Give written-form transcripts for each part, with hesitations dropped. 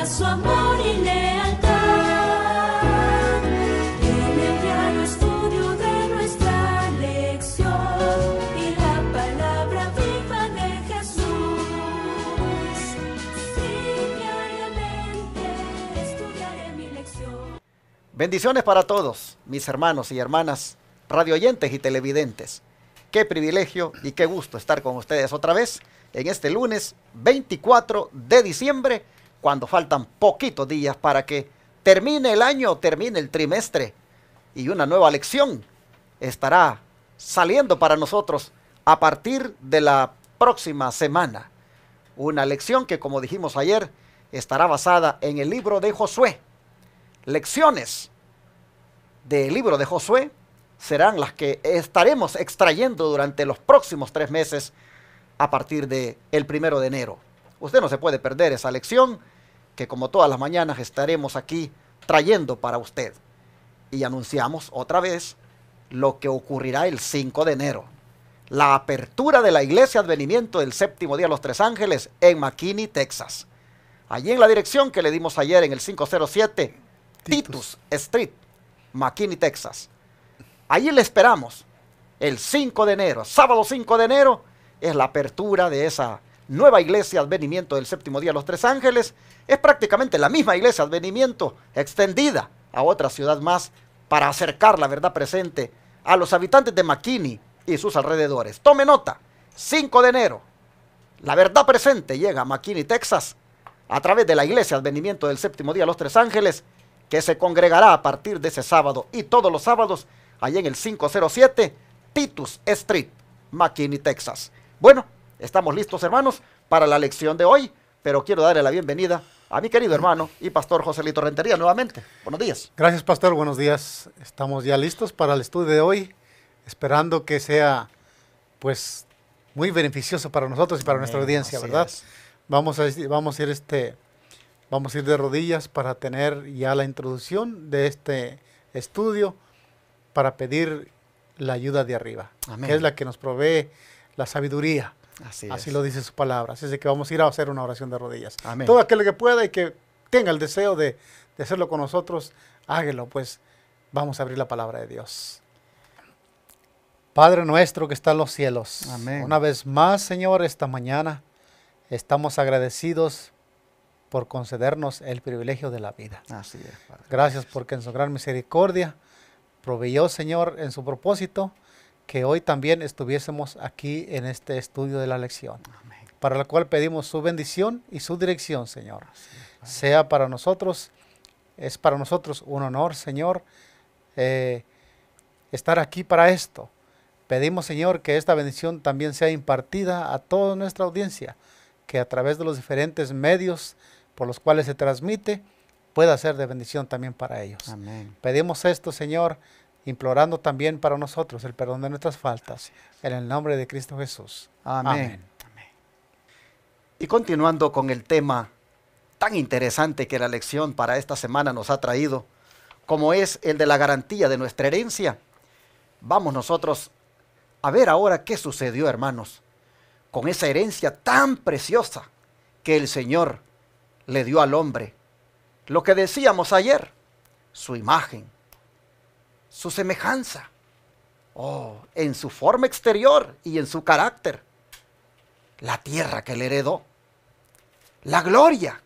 su amor y lealtad. En el diario estudio de nuestra lección y la palabra viva de Jesús. Sí, diariamente estudiaré mi lección. Bendiciones para todos, mis hermanos y hermanas, radioyentes y televidentes. Qué privilegio y qué gusto estar con ustedes otra vez en este lunes 24 de diciembre, cuando faltan poquitos días para que termine el año, termine el trimestre, y una nueva lección estará saliendo para nosotros a partir de la próxima semana. Una lección que, como dijimos ayer, estará basada en el libro de Josué. Lecciones del libro de Josué serán las que estaremos extrayendo durante los próximos 3 meses a partir del 1 de enero. Usted no se puede perder esa lección que, como todas las mañanas, estaremos aquí trayendo para usted. Y anunciamos otra vez lo que ocurrirá el 5 de enero. La apertura de la Iglesia Advenimiento del Séptimo Día de los Tres Ángeles en McKinney, Texas. Allí en la dirección que le dimos ayer en el 507 Titus Street, McKinney, Texas. Allí le esperamos el 5 de enero, sábado 5 de enero, es la apertura de esa nueva iglesia Advenimiento del Séptimo Día de los Tres Ángeles. Es prácticamente la misma iglesia Advenimiento extendida a otra ciudad más para acercar la verdad presente a los habitantes de McKinney y sus alrededores. Tome nota, 5 de enero, la verdad presente llega a McKinney, Texas, a través de la iglesia Advenimiento del Séptimo Día de los Tres Ángeles, que se congregará a partir de ese sábado y todos los sábados allí en el 507 Titus Street, McKinney, Texas. Bueno, estamos listos, hermanos, para la lección de hoy, pero quiero darle la bienvenida a mi querido hermano y pastor Joselito Rentería nuevamente. Buenos días. Gracias, pastor. Buenos días. Estamos ya listos para el estudio de hoy, esperando que sea, pues, muy beneficioso para nosotros y para nuestra audiencia, ¿verdad? Vamos a ir de rodillas para tener ya la introducción de este estudio, para pedir la ayuda de arriba, que es la que nos provee la sabiduría. Así lo dice su palabra. Así es que vamos a ir a hacer una oración de rodillas. Amén. Todo aquel que pueda y que tenga el deseo de hacerlo con nosotros, hágalo, pues vamos a abrir la palabra de Dios. Padre nuestro que está en los cielos, amén. Una vez más, Señor, esta mañana estamos agradecidos por concedernos el privilegio de la vida. Así es, Padre. Gracias porque en su gran misericordia proveyó, Señor, en su propósito, que hoy también estuviésemos aquí en este estudio de la lección. Amén. Para la cual pedimos su bendición y su dirección, Señor. Es, sea para nosotros, es para nosotros un honor, Señor, estar aquí para esto. Pedimos, Señor, que esta bendición también sea impartida a toda nuestra audiencia, que a través de los diferentes medios por los cuales se transmite, pueda ser de bendición también para ellos. Amén. Pedimos esto, Señor, implorando también para nosotros el perdón de nuestras faltas, en el nombre de Cristo Jesús. Amén. Amén. Y continuando con el tema tan interesante que la lección para esta semana nos ha traído, como es el de la garantía de nuestra herencia, vamos nosotros a ver ahora qué sucedió, hermanos, con esa herencia tan preciosa que el Señor le dio al hombre. Lo que decíamos ayer, su imagen, su semejanza, en su forma exterior y en su carácter, la tierra que le heredó, la gloria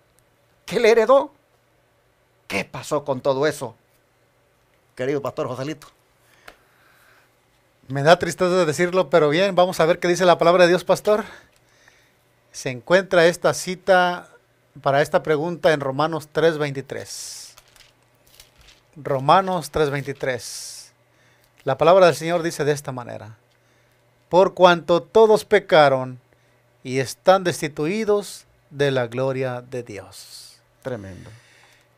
que le heredó. ¿Qué pasó con todo eso, querido pastor Joselito? Me da tristeza decirlo, pero bien, vamos a ver qué dice la palabra de Dios, pastor. Se encuentra esta cita para esta pregunta en Romanos 3:23. Romanos 3:23. La palabra del Señor dice de esta manera: por cuanto todos pecaron y están destituidos de la gloria de Dios. Tremendo.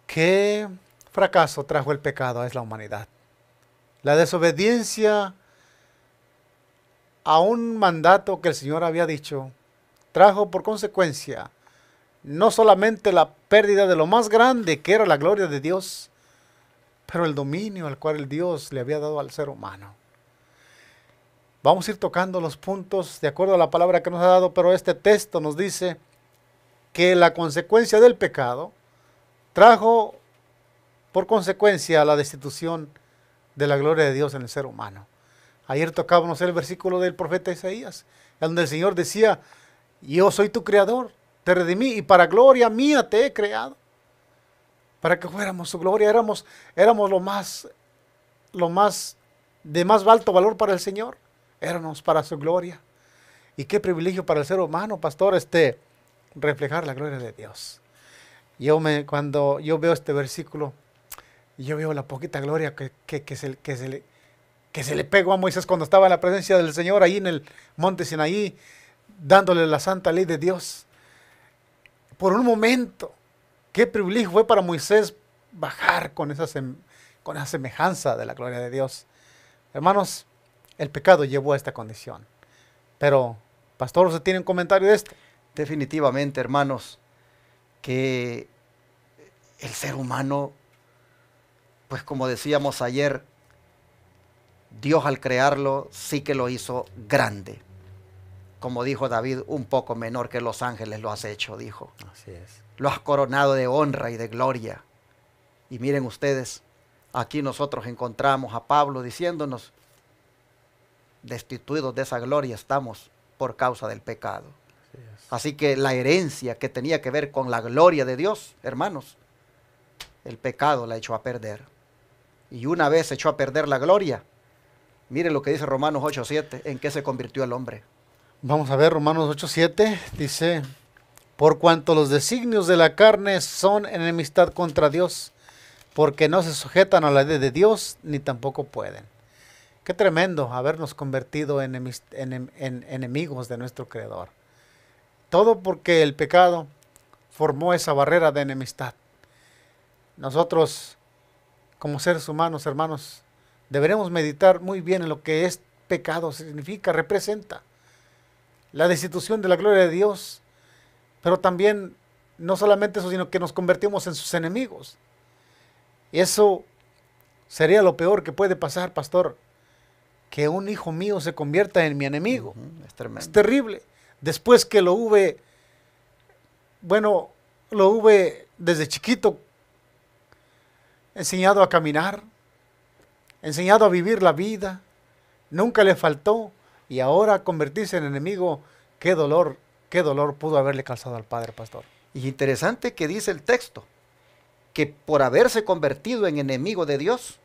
¿Qué fracaso trajo el pecado a la humanidad? La desobediencia a un mandato que el Señor había dicho trajo por consecuencia no solamente la pérdida de lo más grande, que era la gloria de Dios, pero el dominio al cual el Dios le había dado al ser humano. Vamos a ir tocando los puntos de acuerdo a la palabra que nos ha dado, pero este texto nos dice que la consecuencia del pecado trajo por consecuencia la destitución de la gloria de Dios en el ser humano. Ayer tocábamos el versículo del profeta Isaías, donde el Señor decía, yo soy tu creador, te redimí y para gloria mía te he creado. Para que fuéramos su gloria, éramos lo más de más alto valor para el Señor, éramos para su gloria. Y qué privilegio para el ser humano, pastor, reflejar la gloria de Dios. Cuando yo veo este versículo, yo veo la poquita gloria que se le pegó a Moisés cuando estaba en la presencia del Señor ahí en el monte Sinaí, dándole la santa ley de Dios. Por un momento, qué privilegio fue para Moisés bajar con esa semejanza de la gloria de Dios. Hermanos, el pecado llevó a esta condición. Pero, pastor, ¿usted tiene un comentario de esto? Definitivamente, hermanos, que el ser humano, pues como decíamos ayer, Dios al crearlo sí que lo hizo grande. Como dijo David, un poco menor que los ángeles lo has hecho, dijo. Así es. Lo has coronado de honra y de gloria. Y miren ustedes, aquí nosotros encontramos a Pablo diciéndonos, destituidos de esa gloria estamos por causa del pecado. Así que la herencia que tenía que ver con la gloria de Dios, hermanos, el pecado la echó a perder. Y una vez echó a perder la gloria, miren lo que dice Romanos 8:7, en qué se convirtió el hombre. Vamos a ver Romanos 8:7, dice, por cuanto los designios de la carne son enemistad contra Dios, porque no se sujetan a la ley de Dios, ni tampoco pueden. Qué tremendo habernos convertido en enemigos de nuestro Creador. Todo porque el pecado formó esa barrera de enemistad. Nosotros, como seres humanos, hermanos, deberemos meditar muy bien en lo que es pecado significa, representa. La destitución de la gloria de Dios, pero también, no solamente eso, sino que nos convertimos en sus enemigos. Y eso sería lo peor que puede pasar, pastor, que un hijo mío se convierta en mi enemigo. Es tremendo. Es terrible. Después que lo hube desde chiquito enseñado a caminar, enseñado a vivir la vida, nunca le faltó, y ahora convertirse en enemigo, qué dolor pudo haberle causado al Padre, pastor. Y interesante que dice el texto, que por haberse convertido en enemigo de Dios,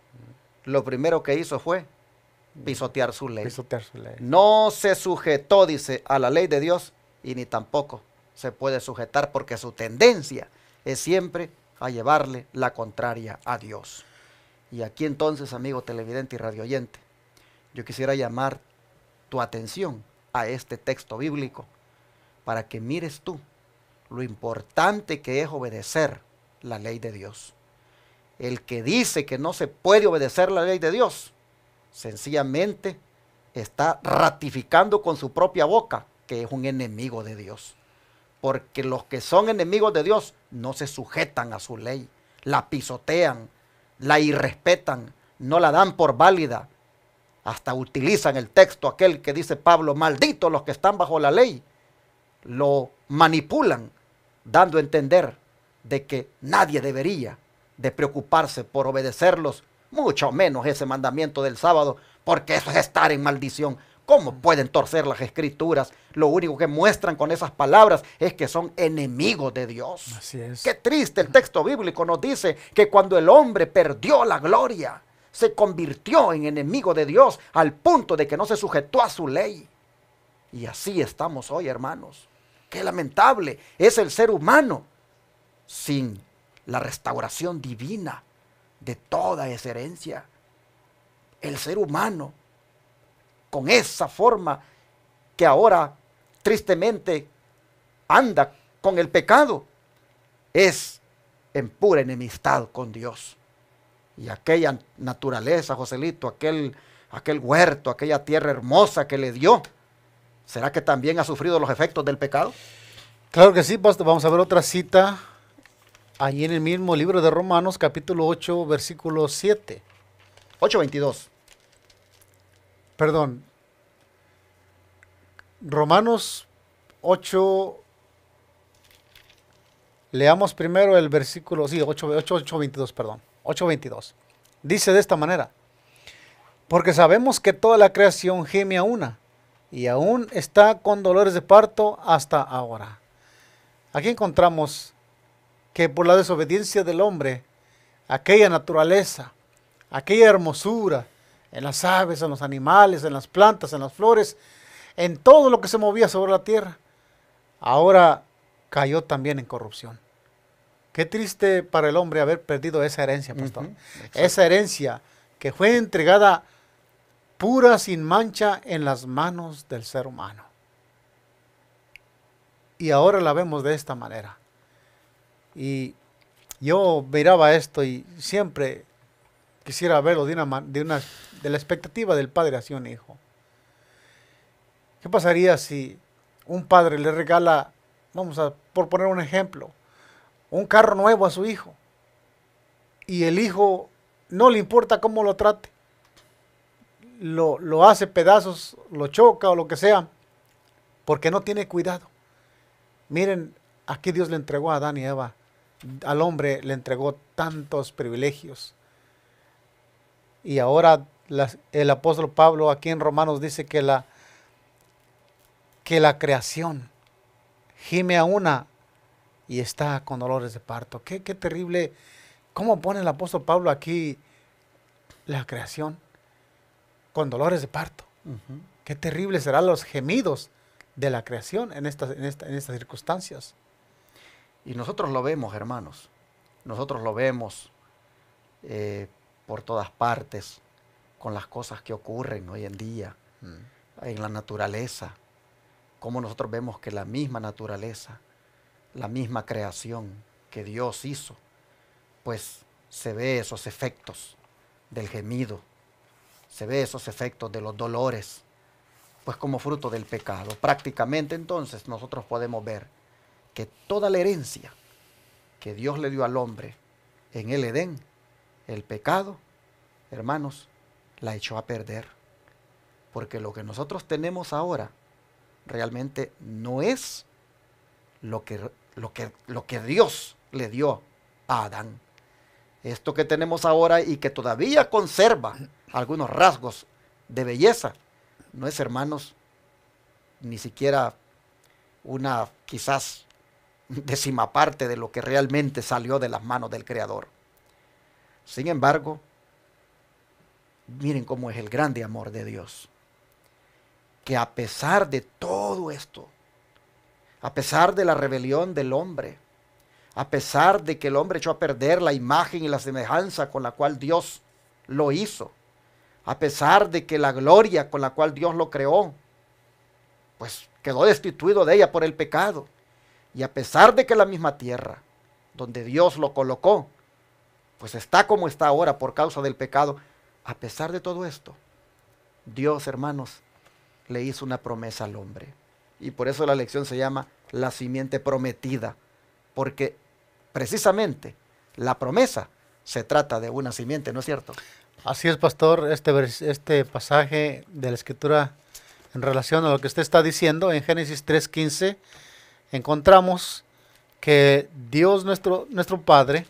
lo primero que hizo fue pisotear su ley. Pisotear su ley. No se sujetó, dice, a la ley de Dios, y ni tampoco se puede sujetar, porque su tendencia es siempre a llevarle la contraria a Dios. Y aquí entonces, amigo televidente y radioyente, yo quisiera llamar tu atención a este texto bíblico para que mires tú lo importante que es obedecer la ley de Dios. El que dice que no se puede obedecer la ley de Dios, sencillamente está ratificando con su propia boca que es un enemigo de Dios. Porque los que son enemigos de Dios no se sujetan a su ley, la pisotean, la irrespetan, no la dan por válida. Hasta utilizan el texto aquel que dice Pablo, malditos los que están bajo la ley. Lo manipulan, dando a entender de que nadie debería de preocuparse por obedecerlos, mucho menos ese mandamiento del sábado, porque eso es estar en maldición. ¿Cómo pueden torcer las escrituras? Lo único que muestran con esas palabras es que son enemigos de Dios. Así es. Qué triste, el texto bíblico nos dice que cuando el hombre perdió la gloria, se convirtió en enemigo de Dios al punto de que no se sujetó a su ley. Y así estamos hoy, hermanos. Qué lamentable es el ser humano sin la restauración divina de toda esa herencia. El ser humano, con esa forma que ahora tristemente anda con el pecado, es en pura enemistad con Dios. Y aquella naturaleza, Joselito, aquel huerto, aquella tierra hermosa que le dio, ¿será que también ha sufrido los efectos del pecado? Claro que sí, pastor. Vamos a ver otra cita allí en el mismo libro de Romanos, capítulo 8, versículo 7. 8:22. Perdón. Romanos 8, Leamos primero el versículo, sí, 8:22, perdón, 8:22. Dice de esta manera: porque sabemos que toda la creación gime a una, y aún está con dolores de parto hasta ahora. Aquí encontramos que por la desobediencia del hombre, aquella naturaleza, aquella hermosura, en las aves, en los animales, en las plantas, en las flores, en todo lo que se movía sobre la tierra, ahora cayó también en corrupción. Qué triste para el hombre haber perdido esa herencia, pastor. Esa herencia que fue entregada pura, sin mancha, en las manos del ser humano. Y ahora la vemos de esta manera. Y yo miraba esto y siempre quisiera verlo de la expectativa del padre hacia un hijo. ¿Qué pasaría si un padre le regala, por poner un ejemplo, un carro nuevo a su hijo, y el hijo no le importa cómo lo trate, lo hace pedazos, lo choca o lo que sea, porque no tiene cuidado? Miren, aquí Dios le entregó a Adán y Eva, al hombre le entregó tantos privilegios. Y ahora el apóstol Pablo aquí en Romanos dice que la creación gime a una y está con dolores de parto. Qué terrible. ¿Cómo pone el apóstol Pablo aquí la creación? Con dolores de parto. Qué terrible serán los gemidos de la creación en estas circunstancias. Y nosotros lo vemos, hermanos. Nosotros lo vemos por todas partes, con las cosas que ocurren hoy en día, en la naturaleza. Como nosotros vemos que la misma naturaleza, la misma creación que Dios hizo, pues se ve esos efectos del gemido, se ve esos efectos de los dolores, pues como fruto del pecado. Prácticamente entonces nosotros podemos ver que toda la herencia que Dios le dio al hombre en el Edén, el pecado, hermanos, la echó a perder. Porque lo que nosotros tenemos ahora realmente no es lo que Dios le dio a Adán. Esto que tenemos ahora y que todavía conserva algunos rasgos de belleza, no es, hermanos, ni siquiera una quizás décima parte de lo que realmente salió de las manos del Creador. Sin embargo, miren cómo es el grande amor de Dios, que a pesar de todo esto, a pesar de la rebelión del hombre, a pesar de que el hombre echó a perder la imagen y la semejanza con la cual Dios lo hizo, a pesar de que la gloria con la cual Dios lo creó, pues quedó destituido de ella por el pecado, y a pesar de que la misma tierra donde Dios lo colocó, pues está como está ahora por causa del pecado, a pesar de todo esto, Dios, hermanos, le hizo una promesa al hombre. Y por eso la lección se llama la simiente prometida, porque precisamente la promesa se trata de una simiente, ¿no es cierto? Así es, pastor. Este pasaje de la Escritura, en relación a lo que usted está diciendo, en Génesis 3:15, encontramos que Dios, nuestro Padre,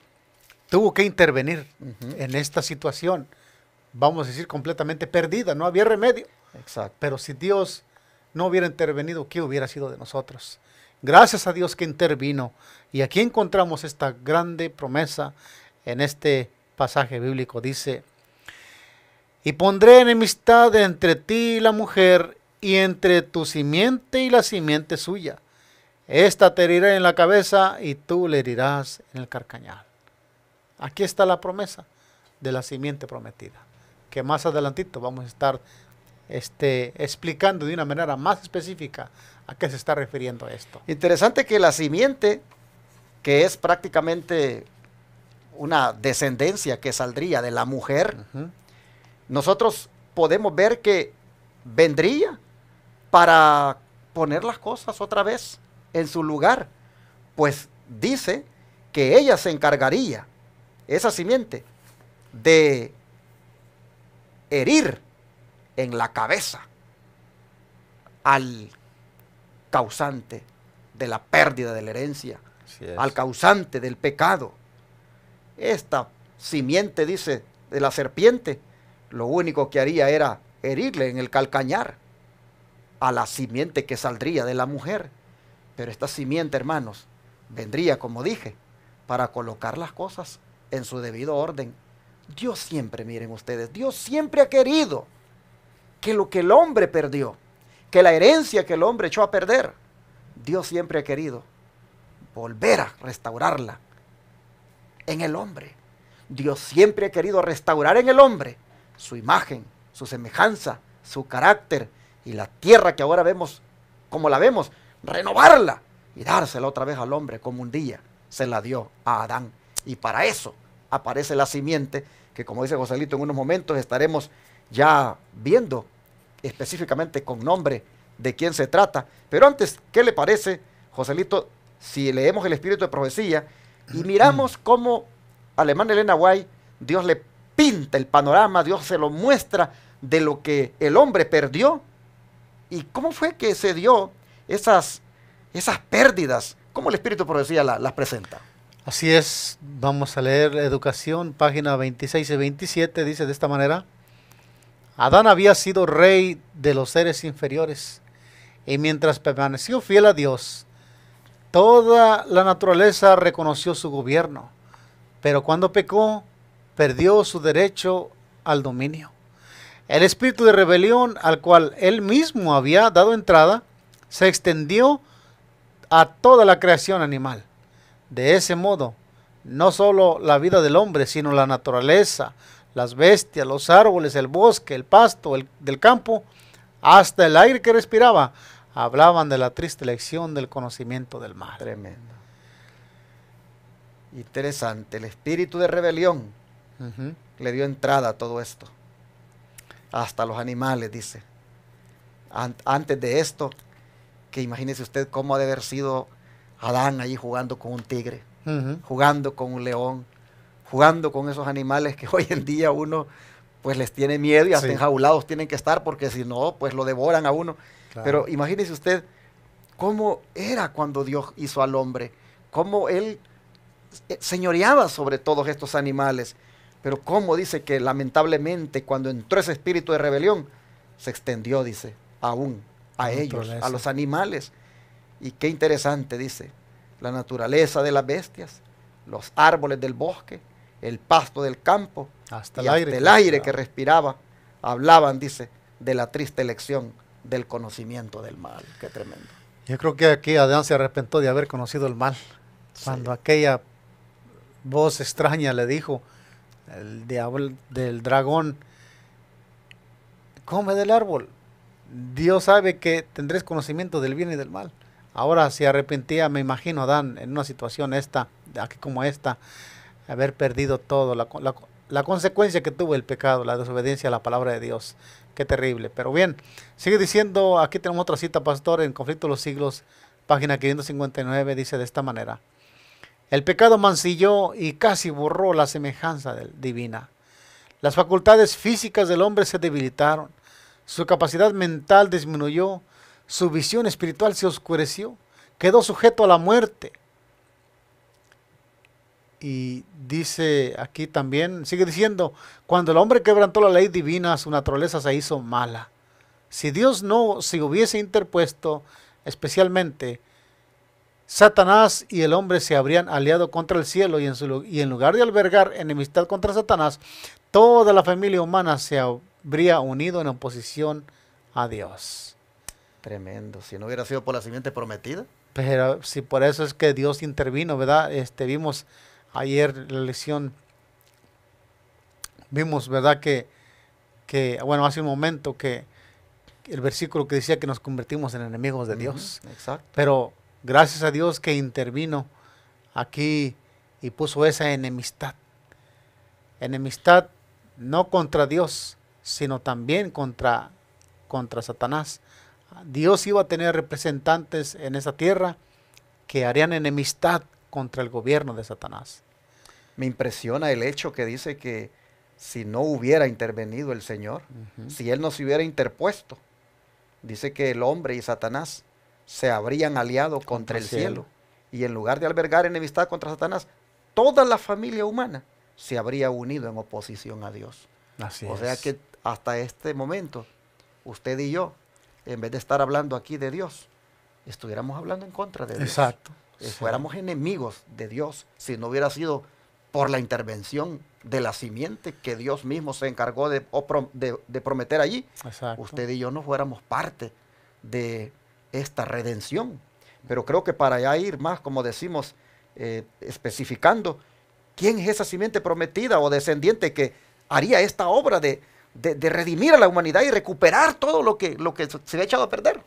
tuvo que intervenir en esta situación, vamos a decir, completamente perdida. No había remedio. Exacto. Pero si Dios no hubiera intervenido, ¿qué hubiera sido de nosotros? Gracias a Dios que intervino. Y aquí encontramos esta grande promesa en este pasaje bíblico. Dice: y pondré enemistad entre ti y la mujer, y entre tu simiente y la simiente suya. Esta te herirá en la cabeza, y tú le herirás en el carcañal. Aquí está la promesa de la simiente prometida, que más adelantito vamos a estar explicando de una manera más específica a qué se está refiriendo esto. Interesante que la simiente, que es prácticamente una descendencia que saldría de la mujer, nosotros podemos ver que vendría para poner las cosas otra vez en su lugar, pues dice que ella se encargaría, esa simiente, de herir en la cabeza al causante de la pérdida de la herencia Así es. al causante del pecado. Esta simiente, dice, de la serpiente, lo único que haría era herirle en el calcañar a la simiente que saldría de la mujer. Pero esta simiente, hermanos, vendría, como dije, para colocar las cosas en su debido orden. Dios siempre, miren ustedes, Dios siempre ha querido que lo que el hombre perdió, que la herencia que el hombre echó a perder, Dios siempre ha querido volver a restaurarla en el hombre. Dios siempre ha querido restaurar en el hombre su imagen, su semejanza, su carácter, y la tierra que ahora vemos como la vemos, renovarla y dársela otra vez al hombre como un día se la dio a Adán. Y para eso aparece la simiente que, como dice Joselito, en unos momentos estaremos ya viendo específicamente con nombre de quién se trata. Pero antes, ¿qué le parece, Joselito, si leemos el espíritu de profecía y miramos cómo al hermano Elena White Dios le pinta el panorama, Dios se lo muestra de lo que el hombre perdió y cómo fue que se dio esas pérdidas? ¿Cómo el espíritu de profecía las presenta? Así es, vamos a leer Educación, página 26 y 27, dice de esta manera: Adán había sido rey de los seres inferiores, y mientras permaneció fiel a Dios, toda la naturaleza reconoció su gobierno, pero cuando pecó, perdió su derecho al dominio. El espíritu de rebelión al cual él mismo había dado entrada, se extendió a toda la creación animal. De ese modo, no solo la vida del hombre, sino la naturaleza, las bestias, los árboles, el bosque, el pasto del campo, hasta el aire que respiraba, hablaban de la triste lección del conocimiento del mal. Tremendo. Interesante. El espíritu de rebelión le dio entrada a todo esto. Hasta los animales, dice. Antes de esto, que imagínese usted cómo ha de haber sido Adán allí jugando con un tigre, jugando con un león, jugando con esos animales que hoy en día uno pues les tiene miedo y hasta Sí. enjaulados tienen que estar porque si no pues lo devoran a uno. Claro. Pero imagínese usted cómo era cuando Dios hizo al hombre, cómo él señoreaba sobre todos estos animales, pero cómo dice que lamentablemente cuando entró ese espíritu de rebelión se extendió, dice, aún a ellos, Naturaleza. a los animales. Y qué interesante, dice, la naturaleza de las bestias, los árboles del bosque, el pasto del campo, Hasta y el aire hasta el que aire que respiraba. respiraba, hablaban, dice, de la triste lección del conocimiento del mal. Qué tremendo. Yo creo que aquí Adán se arrepentó de haber conocido el mal. Cuando aquella voz extraña le dijo, el diablo del dragón, come del árbol. Dios sabe que tendréis conocimiento del bien y del mal. Ahora se arrepentía, me imagino, Adán, en una situación aquí como esta, haber perdido todo, la consecuencia que tuvo el pecado, la desobediencia a la palabra de Dios. Qué terrible. Pero bien, sigue diciendo, aquí tenemos otra cita, pastor, en Conflicto de los Siglos, página 559, dice de esta manera: el pecado mancilló y casi borró la semejanza divina. Las facultades físicas del hombre se debilitaron, su capacidad mental disminuyó, su visión espiritual se oscureció, quedó sujeto a la muerte. Y dice aquí también, sigue diciendo, cuando el hombre quebrantó la ley divina, su naturaleza se hizo mala. Si Dios no se hubiese interpuesto, especialmente, Satanás y el hombre se habrían aliado contra el cielo y en lugar de albergar enemistad contra Satanás, toda la familia humana se habría unido en oposición a Dios. Tremendo. Si no hubiera sido por la simiente prometida. Pero si por eso es que Dios intervino, ¿verdad? Vimos ayer la lección, vimos, ¿verdad? Bueno, hace un momento que el versículo que decía que nos convertimos en enemigos de Dios. Exacto. Pero gracias a Dios que intervino aquí y puso esa enemistad. Enemistad no contra Dios, sino también contra Satanás. Dios iba a tener representantes en esa tierra que harían enemistad contra el gobierno de Satanás. Me impresiona el hecho que dice que si no hubiera intervenido el Señor, si Él no se hubiera interpuesto, dice que el hombre y Satanás se habrían aliado contra el cielo y en lugar de albergar enemistad contra Satanás, toda la familia humana se habría unido en oposición a Dios. Así O es. sea que hasta este momento, usted y yo, en vez de estar hablando aquí de Dios, estuviéramos hablando en contra de Dios. Exacto. Sí. Fuéramos enemigos de Dios si no hubiera sido por la intervención de la simiente que Dios mismo se encargó de prometer allí. Exacto. Usted y yo no fuéramos parte de esta redención. Pero creo que para ya ir más, como decimos, especificando quién es esa simiente prometida o descendiente que haría esta obra de redimir a la humanidad y recuperar todo lo que se le ha echado a perder.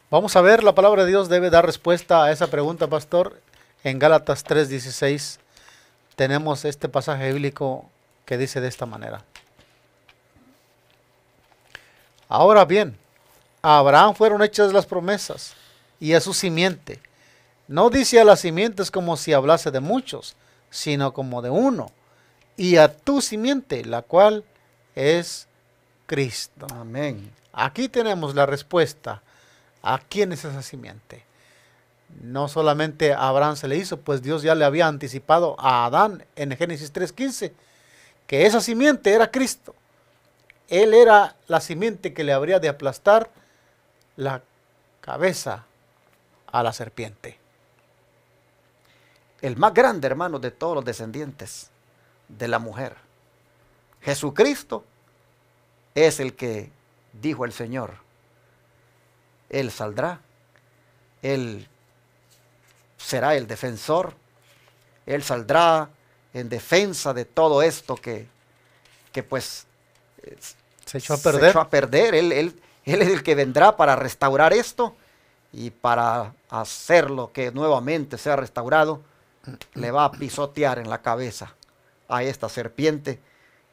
Vamos a ver, la palabra de Dios debe dar respuesta a esa pregunta, pastor. En Gálatas 3:16 tenemos este pasaje bíblico que dice de esta manera. Ahora bien, a Abraham fueron hechas las promesas y a su simiente. No dice a las simientes como si hablase de muchos, sino como de uno, y a tu simiente, la cual es Cristo. Amén. Aquí tenemos la respuesta. ¿A quién es esa simiente? No solamente a Abraham se le hizo, pues Dios ya le había anticipado a Adán en Génesis 3:15 que esa simiente era Cristo. Él era la simiente que le habría de aplastar la cabeza a la serpiente. El más grande, hermano, de todos los descendientes de la mujer, Jesucristo, es el que dijo el Señor: Él saldrá, Él será el defensor, Él saldrá en defensa de todo esto que pues Se echó a se perder. echó a perder. Él es el que vendrá para restaurar esto y para hacerlo que nuevamente sea restaurado. Le va a pisotear en la cabeza a esta serpiente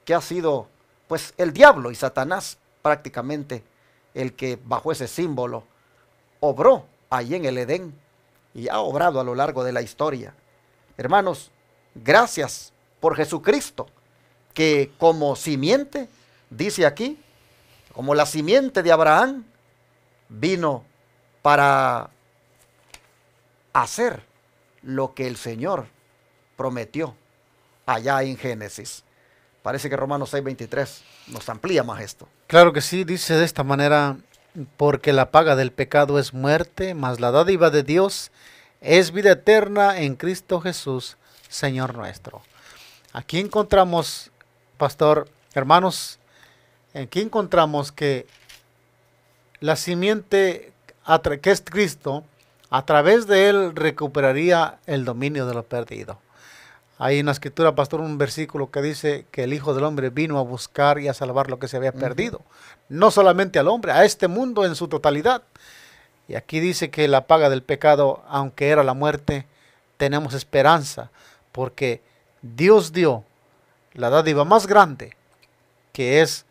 que ha sido pues el diablo y Satanás prácticamente el que bajo ese símbolo obró allí en el Edén y ha obrado a lo largo de la historia. Hermanos, gracias por Jesucristo, que como simiente, dice aquí, como la simiente de Abraham, vino para hacer lo que el Señor prometió allá en Génesis. Parece que Romanos 6:23 nos amplía más esto. Claro que sí, dice de esta manera: porque la paga del pecado es muerte, mas la dádiva de Dios es vida eterna en Cristo Jesús, Señor nuestro. Aquí encontramos, pastor, hermanos, aquí encontramos que la simiente que es Cristo, a través de él recuperaría el dominio de lo perdido. Hay en la escritura, pastor, un versículo que dice que el Hijo del Hombre vino a buscar y a salvar lo que se había perdido. No solamente al hombre, a este mundo en su totalidad. Y aquí dice que la paga del pecado, aunque era la muerte, tenemos esperanza, porque Dios dio la dádiva más grande, que es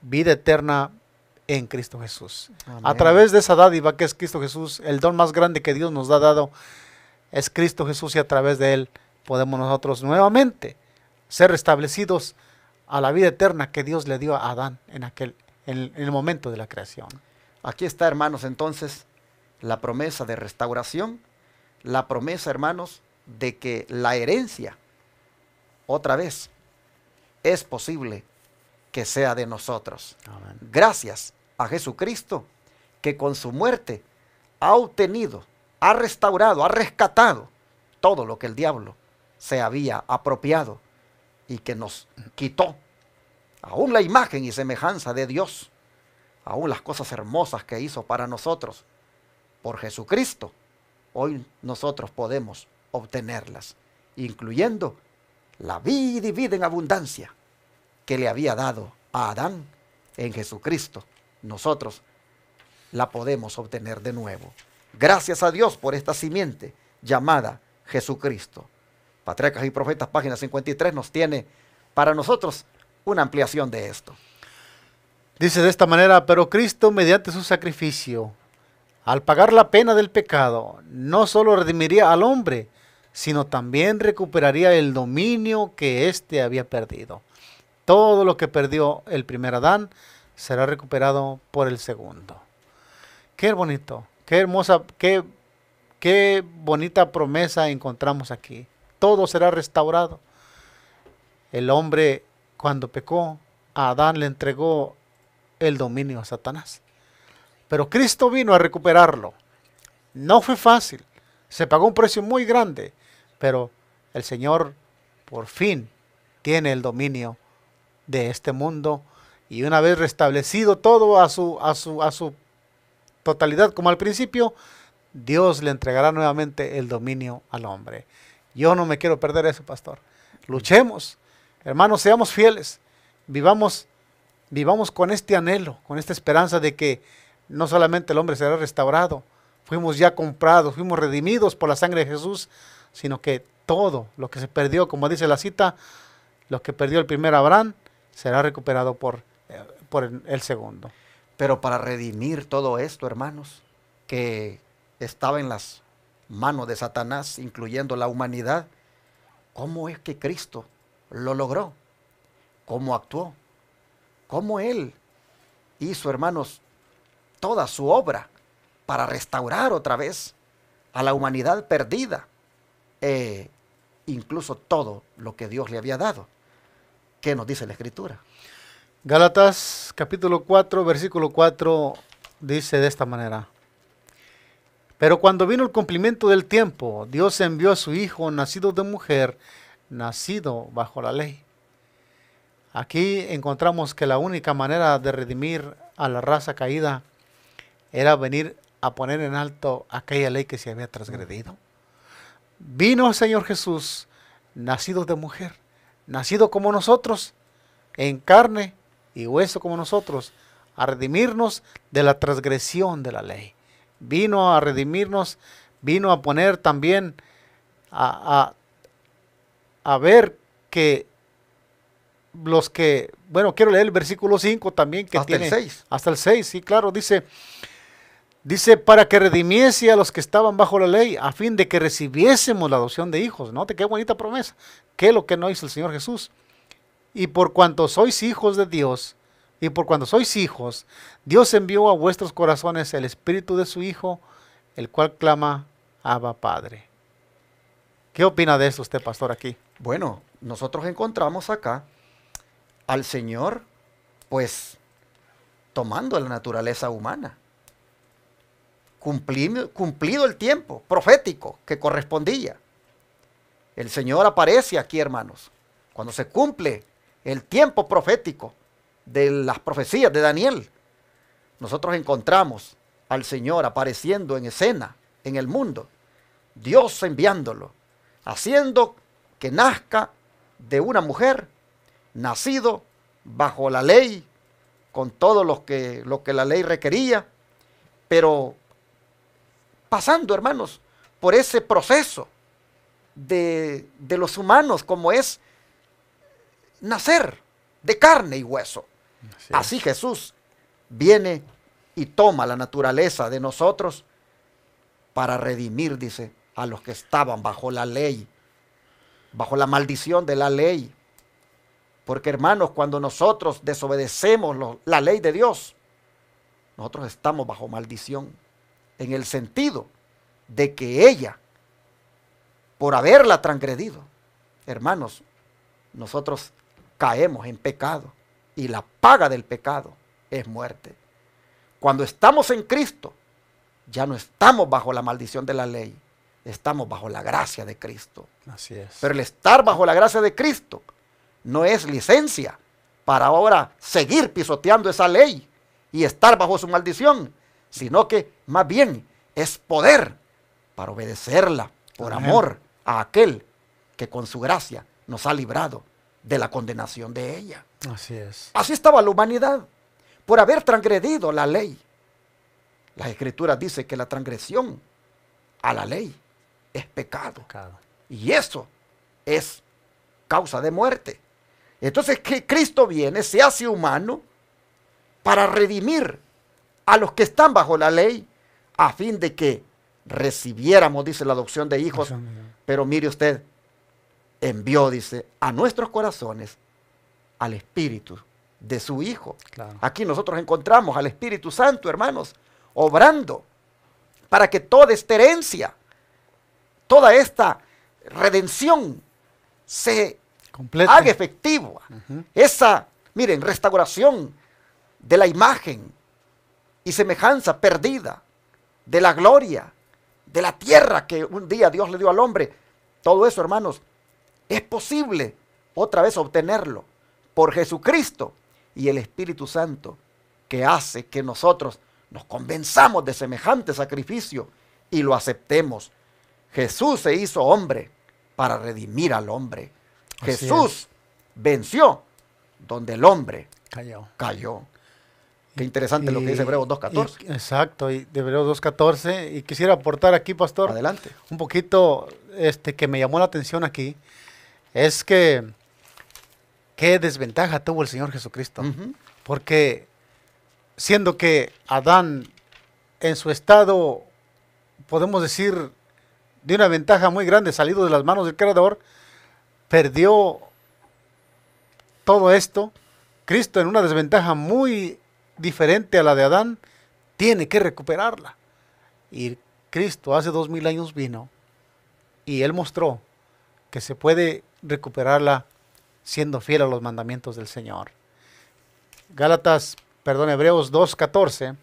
vida eterna en Cristo Jesús. Amén. A través de esa dádiva que es Cristo Jesús, el don más grande que Dios nos ha dado es Cristo Jesús, y a través de él podemos nosotros nuevamente ser restablecidos a la vida eterna que Dios le dio a Adán en el momento de la creación. Aquí está, hermanos, entonces, la promesa de restauración, la promesa, hermanos, de que la herencia, otra vez, es posible que sea de nosotros. Amén. Gracias a Jesucristo, que con su muerte ha obtenido, ha restaurado, ha rescatado todo lo que el diablo se había apropiado y que nos quitó aún la imagen y semejanza de Dios, aún las cosas hermosas que hizo para nosotros. Por Jesucristo, hoy nosotros podemos obtenerlas, incluyendo la vida y vida en abundancia que le había dado a Adán. En Jesucristo nosotros la podemos obtener de nuevo. Gracias a Dios por esta simiente llamada Jesucristo. Patriarcas y Profetas, página 53, nos tiene para nosotros una ampliación de esto. Dice de esta manera: pero Cristo, mediante su sacrificio, al pagar la pena del pecado, no solo redimiría al hombre, sino también recuperaría el dominio que éste había perdido. Todo lo que perdió el primer Adán será recuperado por el segundo. Qué bonito, qué hermosa, qué qué bonita promesa encontramos aquí. Todo será restaurado. El hombre, cuando pecó, a Adán le entregó el dominio a Satanás. Pero Cristo vino a recuperarlo. No fue fácil. Se pagó un precio muy grande. Pero el Señor por fin tiene el dominio de este mundo. Y una vez restablecido todo a su totalidad como al principio, Dios le entregará nuevamente el dominio al hombre. Yo no me quiero perder eso, pastor. Luchemos, hermanos, seamos fieles. Vivamos con este anhelo, con esta esperanza de que no solamente el hombre será restaurado, fuimos ya comprados, fuimos redimidos por la sangre de Jesús, sino que todo lo que se perdió, como dice la cita, lo que perdió el primer Abraham, será recuperado por el segundo. Pero para redimir todo esto, hermanos, que estaba en las manos de Satanás, incluyendo la humanidad, ¿cómo es que Cristo lo logró? ¿Cómo actuó? ¿Cómo Él hizo, hermanos, toda su obra para restaurar otra vez a la humanidad perdida? Incluso todo lo que Dios le había dado. ¿Qué nos dice la Escritura? Gálatas capítulo 4, versículo 4 dice de esta manera: pero cuando vino el cumplimiento del tiempo, Dios envió a su Hijo, nacido de mujer, nacido bajo la ley. Aquí encontramos que la única manera de redimir a la raza caída era venir a poner en alto aquella ley que se había transgredido. Vino el Señor Jesús, nacido de mujer, nacido como nosotros, en carne y hueso como nosotros, a redimirnos de la transgresión de la ley. Vino a redimirnos, vino a poner también a ver que los que, bueno, quiero leer el versículo 5 también, que hasta tiene el 6. hasta el 6, sí, claro, dice para que redimiese a los que estaban bajo la ley, a fin de que recibiésemos la adopción de hijos. Note qué bonita promesa, que es lo que no hizo el Señor Jesús. Y por cuanto sois hijos de Dios, y por cuanto sois hijos, Dios envió a vuestros corazones el Espíritu de su Hijo, el cual clama, Abba, Padre. ¿Qué opina de eso usted, pastor, aquí? Bueno, nosotros encontramos acá al Señor, pues, tomando la naturaleza humana. Cumplido el tiempo profético que correspondía. El Señor aparece aquí, hermanos, cuando se cumple el tiempo profético de las profecías de Daniel. Nosotros encontramos al Señor apareciendo en escena, en el mundo, Dios enviándolo, haciendo que nazca de una mujer, nacido bajo la ley, con todo lo que la ley requería, pero pasando, hermanos, por ese proceso de los humanos, como es nacer de carne y hueso. Así Jesús viene y toma la naturaleza de nosotros para redimir, dice, a los que estaban bajo la ley, bajo la maldición de la ley. Porque, hermanos, cuando nosotros desobedecemos la ley de Dios, nosotros estamos bajo maldición, en el sentido de que ella, por haberla transgredido, hermanos, nosotros caemos en pecado, y la paga del pecado es muerte. Cuando estamos en Cristo, ya no estamos bajo la maldición de la ley, estamos bajo la gracia de Cristo. Así es. Pero el estar bajo la gracia de Cristo no es licencia para ahora seguir pisoteando esa ley y estar bajo su maldición, sino que más bien es poder para obedecerla por Amén. amor a aquel que con su gracia nos ha librado de la condenación de ella. Así es. Así estaba la humanidad, por haber transgredido la ley. Las Escrituras dicen que la transgresión a la ley es pecado. Y eso es causa de muerte. Entonces, que Cristo viene, se hace humano para redimir a los que están bajo la ley, a fin de que recibiéramos, dice, la adopción de hijos. Pero mire usted, envió, dice, a nuestros corazones al Espíritu de su Hijo. Claro. Aquí nosotros encontramos al Espíritu Santo, hermanos, obrando para que toda esta herencia toda esta redención se Completa. haga efectiva. Esa, miren, restauración de la imagen y semejanza perdida, de la gloria, de la tierra que un día Dios le dio al hombre. Todo eso, hermanos, es posible otra vez obtenerlo por Jesucristo y el Espíritu Santo, que hace que nosotros nos convenzamos de semejante sacrificio y lo aceptemos. Jesús se hizo hombre para redimir al hombre. Así Jesús venció donde el hombre Cayó. Qué interesante lo que dice Hebreos 2.14. Exacto, y de Hebreos 2.14. Y quisiera aportar aquí, pastor, Adelante. un poquito que me llamó la atención aquí. Es que qué desventaja tuvo el Señor Jesucristo. Porque siendo que Adán en su estado, podemos decir, de una ventaja muy grande, salido de las manos del Creador, perdió todo esto. Cristo, en una desventaja muy diferente a la de Adán, tiene que recuperarla. Y Cristo hace 2000 años vino y Él mostró que se puede recuperarla siendo fiel a los mandamientos del Señor. Hebreos 2.14.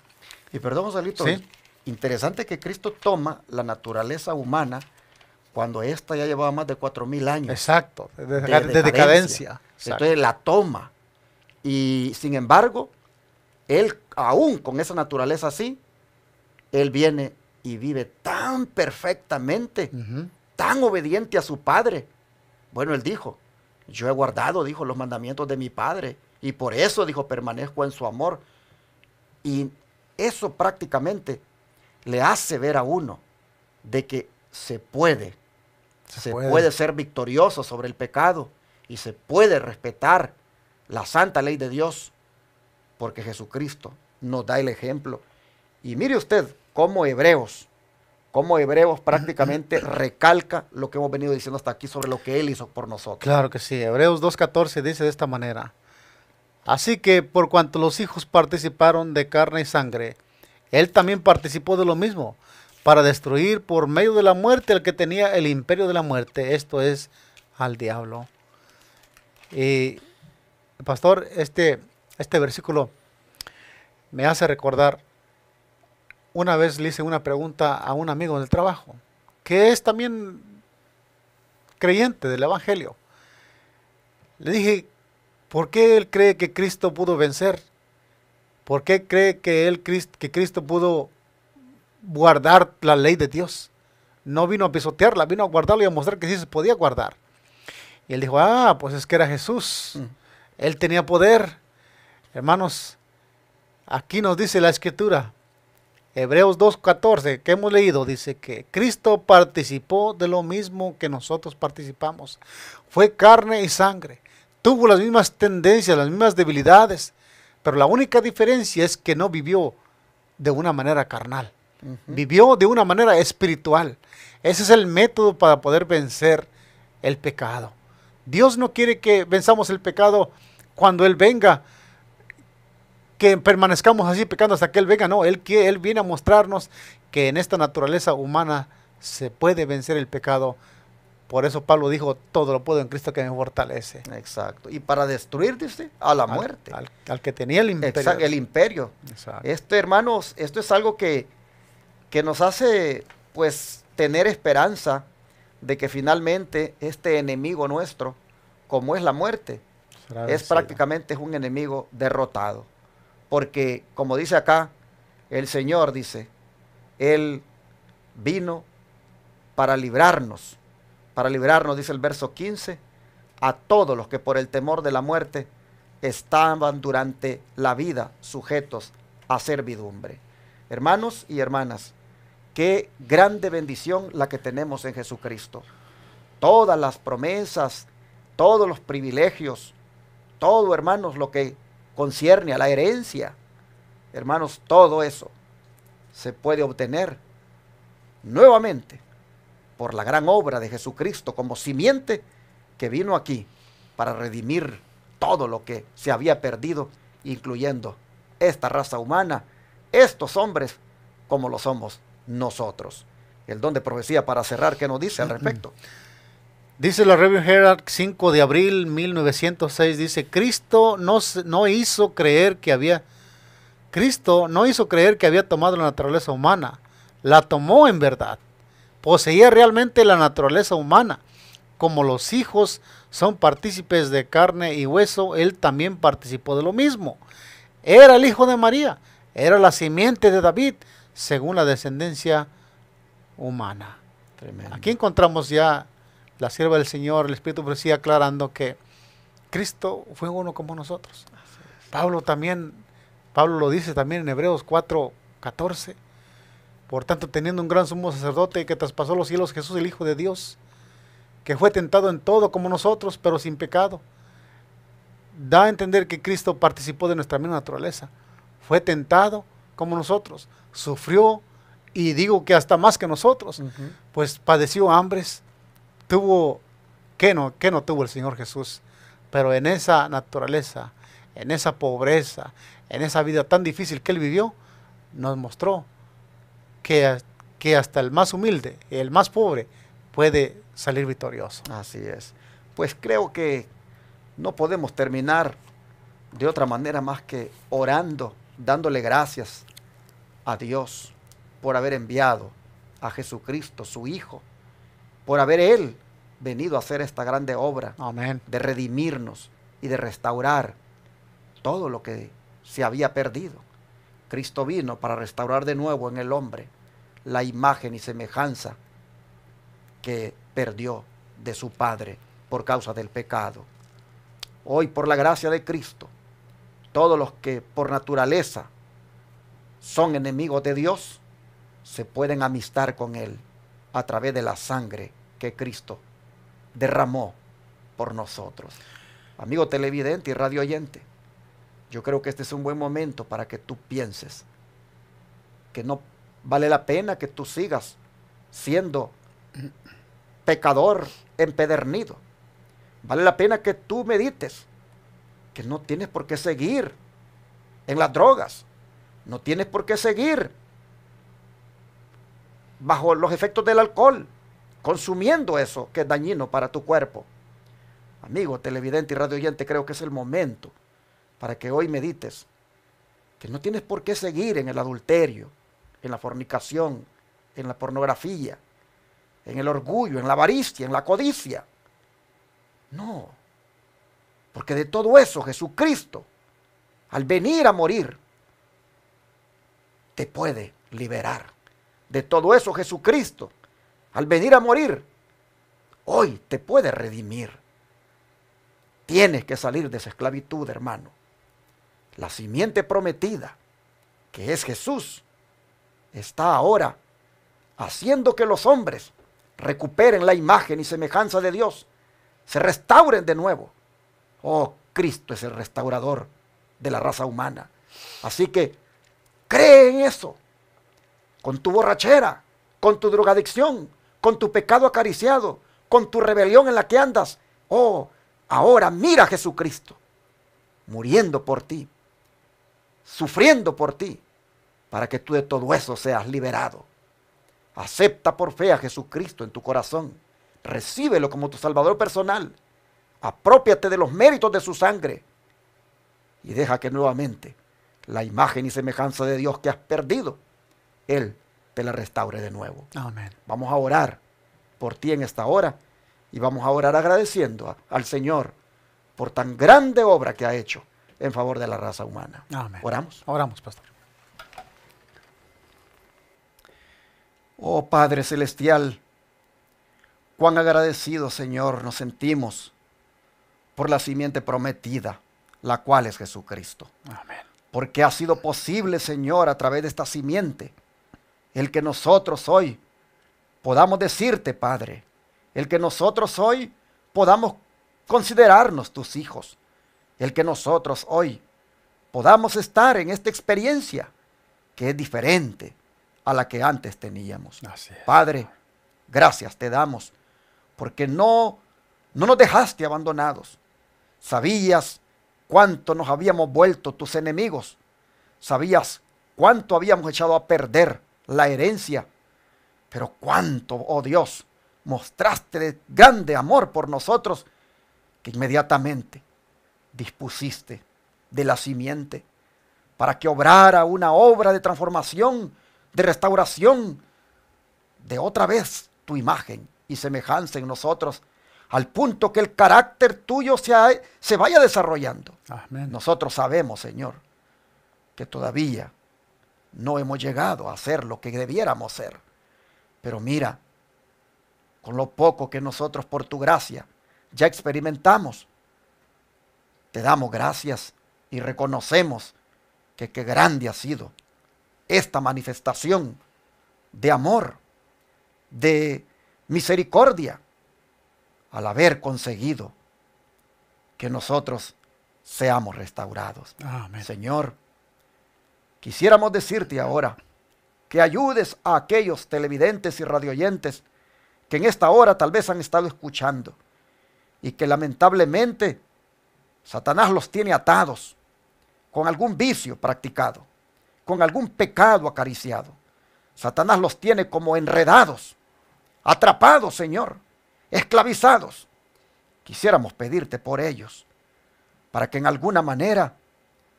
Y perdón, Joselito, ¿Sí? interesante que Cristo toma la naturaleza humana cuando ésta ya llevaba más de 4000 años. Exacto, de de decadencia. Exacto. Entonces la toma. Y sin embargo, Él, aún con esa naturaleza así, Él viene y vive tan perfectamente, tan obediente a su Padre. Bueno, Él dijo, yo he guardado, dijo, los mandamientos de mi Padre, y por eso, dijo, permanezco en su amor. Y eso prácticamente le hace ver a uno de que se puede ser victorioso sobre el pecado y se puede respetar la santa ley de Dios, porque Jesucristo nos da el ejemplo. Y mire usted cómo Hebreos prácticamente recalca lo que hemos venido diciendo hasta aquí sobre lo que Él hizo por nosotros. Claro que sí. Hebreos 2.14 dice de esta manera: así que por cuanto los hijos participaron de carne y sangre, Él también participó de lo mismo, para destruir por medio de la muerte al que tenía el imperio de la muerte, esto es, al diablo. Y, pastor, este versículo me hace recordar, una vez le hice una pregunta a un amigo del trabajo, que es también creyente del Evangelio. Le dije, ¿por qué él cree que Cristo pudo vencer? ¿Por qué cree que Cristo pudo guardar la ley de Dios? No vino a pisotearla, vino a guardarla y a mostrar que sí se podía guardar. Y él dijo, pues es que era Jesús. Él tenía poder. Hermanos, aquí nos dice la Escritura, Hebreos 2.14, que hemos leído, dice que Cristo participó de lo mismo que nosotros participamos. Fue carne y sangre. Tuvo las mismas tendencias, las mismas debilidades, pero la única diferencia es que no vivió de una manera carnal. Vivió de una manera espiritual. Ese es el método para poder vencer el pecado. Dios no quiere que venzamos el pecado cuando Él venga, que permanezcamos así pecando hasta que Él venga. No, Él viene a mostrarnos que en esta naturaleza humana se puede vencer el pecado. Por eso Pablo dijo, todo lo puedo en Cristo que me fortalece. Exacto. Y para destruir, dice, a la muerte. Al que tenía el imperio. Exacto, el imperio. Exacto. Hermanos, esto es algo que nos hace, pues, tener esperanza de que finalmente este enemigo nuestro, como es la muerte, es prácticamente un enemigo derrotado. Porque, como dice acá, el Señor dice, Él vino para librarnos, dice el verso 15, a todos los que por el temor de la muerte estaban durante la vida sujetos a servidumbre. Hermanos y hermanas, qué grande bendición la que tenemos en Jesucristo. Todas las promesas, todos los privilegios, todo, hermanos, lo que concierne a la herencia, hermanos, todo eso se puede obtener nuevamente por la gran obra de Jesucristo como simiente que vino aquí para redimir todo lo que se había perdido, incluyendo esta raza humana, estos hombres como lo somos nosotros. el don de profecía para cerrar, ¿qué nos dice al respecto? Dice la Review Herald, 5 de abril 1906, dice, Cristo no hizo creer que había tomado la naturaleza humana, la tomó en verdad. Poseía realmente la naturaleza humana. Como los hijos son partícipes de carne y hueso, él también participó de lo mismo. Era el hijo de María, era la simiente de David, según la descendencia humana. Tremendo. Aquí encontramos ya la sierva del Señor, el Espíritu de Profecía, aclarando que Cristo fue uno como nosotros. Pablo lo dice también en Hebreos 4:14. Por tanto, teniendo un gran sumo sacerdote que traspasó los cielos, Jesús, el Hijo de Dios, que fue tentado en todo como nosotros, pero sin pecado. Da a entender que Cristo participó de nuestra misma naturaleza. Fue tentado como nosotros, sufrió, y digo que hasta más que nosotros, pues padeció hambres, ¿qué no tuvo el Señor Jesús? Pero en esa naturaleza, en esa pobreza, en esa vida tan difícil que Él vivió, nos mostró que hasta el más humilde, el más pobre, puede salir victorioso. Así es. Pues creo que no podemos terminar de otra manera más que orando, dándole gracias a Dios por haber enviado a Jesucristo, su Hijo, por haber Él venido a hacer esta grande obra. Amén. De redimirnos y de restaurar todo lo que se había perdido. Cristo vino para restaurar de nuevo en el hombre la imagen y semejanza que perdió de su Padre por causa del pecado. Hoy, por la gracia de Cristo, todos los que por naturaleza son enemigos de Dios, se pueden amistar con Él a través de la sangre que Cristo derramó por nosotros. Amigo televidente y radio oyente, yo creo que este es un buen momento para que tú pienses que no vale la pena que tú sigas siendo pecador empedernido. Vale la pena que tú medites que no tienes por qué seguir en las drogas, no tienes por qué seguir bajo los efectos del alcohol, consumiendo eso que es dañino para tu cuerpo. Amigo televidente y radio oyente, creo que es el momento para que hoy medites que no tienes por qué seguir en el adulterio, en la fornicación, en la pornografía, en el orgullo, en la avaricia, en la codicia. No, porque de todo eso Jesucristo, al venir a morir, te puede liberar. De todo eso Jesucristo, al venir a morir, hoy te puede redimir. Tienes que salir de esa esclavitud, hermano. La simiente prometida, que es Jesús, está ahora haciendo que los hombres recuperen la imagen y semejanza de Dios, se restauren de nuevo. Oh, Cristo es el restaurador de la raza humana. Así que cree en eso. Con tu borrachera, con tu drogadicción, con tu pecado acariciado, con tu rebelión en la que andas. Oh, ahora mira a Jesucristo, muriendo por ti, sufriendo por ti, para que tú de todo eso seas liberado. Acepta por fe a Jesucristo en tu corazón. Recíbelo como tu Salvador personal. Aprópiate de los méritos de su sangre. Y deja que nuevamente la imagen y semejanza de Dios que has perdido, Él te la restaure de nuevo. Amén. Vamos a orar por ti en esta hora y vamos a orar agradeciendo al Señor por tan grande obra que ha hecho en favor de la raza humana. Amén. ¿Oramos? Oramos, pastor. Oh Padre Celestial, cuán agradecidos, Señor, nos sentimos por la simiente prometida, la cual es Jesucristo. Amén. Porque ha sido posible, Señor, a través de esta simiente, el que nosotros hoy podamos decirte, Padre, el que nosotros hoy podamos considerarnos tus hijos, el que nosotros hoy podamos estar en esta experiencia que es diferente a la que antes teníamos. Así es. Padre, gracias te damos, porque no nos dejaste abandonados. Sabías cuánto nos habíamos vuelto tus enemigos. Sabías cuánto habíamos echado a perder la herencia. Pero cuánto, oh Dios, mostraste de grande amor por nosotros, que inmediatamente dispusiste de la simiente para que obrara una obra de transformación, de restauración, de otra vez tu imagen y semejanza en nosotros, al punto que el carácter tuyo se vaya desarrollando. Amén. Nosotros sabemos, Señor, que todavía no hemos llegado a ser lo que debiéramos ser. Pero mira, con lo poco que nosotros por tu gracia ya experimentamos, te damos gracias y reconocemos que qué grande ha sido esta manifestación de amor, de misericordia, al haber conseguido que nosotros seamos restaurados. Amén. Señor, quisiéramos decirte ahora que ayudes a aquellos televidentes y radioyentes que en esta hora tal vez han estado escuchando y que lamentablemente Satanás los tiene atados con algún vicio practicado, con algún pecado acariciado. Satanás los tiene como enredados, atrapados, Señor, esclavizados. Quisiéramos pedirte por ellos, para que en alguna manera,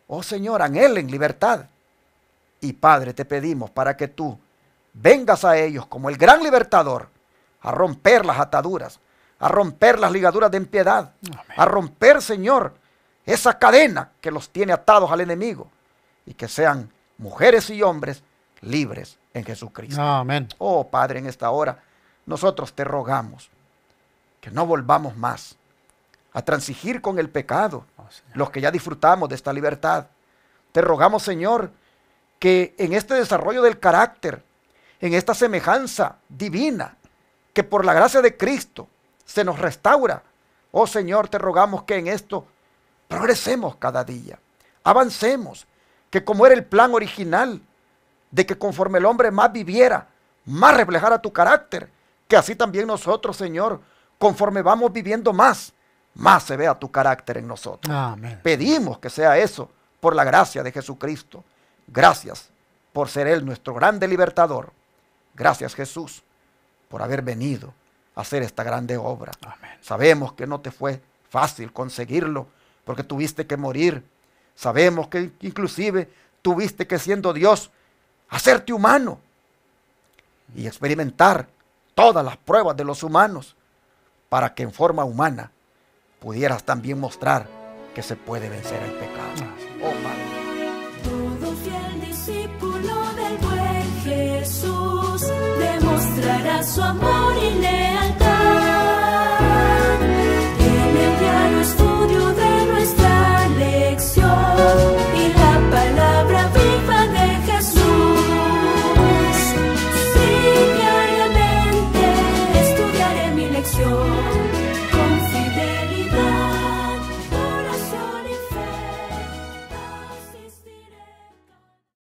oh Señor, anhelen libertad. Y Padre, te pedimos para que tú vengas a ellos como el gran libertador, a romper las ataduras, a romper las ligaduras de impiedad, a romper, Señor, esa cadena que los tiene atados al enemigo, y que sean mujeres y hombres libres en Jesucristo. Amén. Oh Padre, en esta hora nosotros te rogamos que no volvamos más a transigir con el pecado, los que ya disfrutamos de esta libertad. Te rogamos, Señor, que en este desarrollo del carácter, en esta semejanza divina, que por la gracia de Cristo se nos restaura. Oh Señor, te rogamos que en esto progresemos cada día, avancemos, que como era el plan original, de que conforme el hombre más viviera, más reflejara tu carácter, que así también nosotros, Señor, conforme vamos viviendo más se vea tu carácter en nosotros. Amén. Pedimos que sea eso por la gracia de Jesucristo. Gracias por ser Él nuestro grande libertador. Gracias, Jesús, por haber venido a hacer esta grande obra. Amén. Sabemos que no te fue fácil conseguirlo, porque tuviste que morir. Sabemos que inclusive tuviste que, siendo Dios, hacerte humano y experimentar todas las pruebas de los humanos, para que en forma humana pudieras también mostrar que se puede vencer el pecado. Oh Padre. Todo fiel discípulo del buen Jesús demostrará su amor y lealtad en el diario estudio de nuestra lección y la palabra viva de Jesús. Sí, diariamente estudiaré mi lección.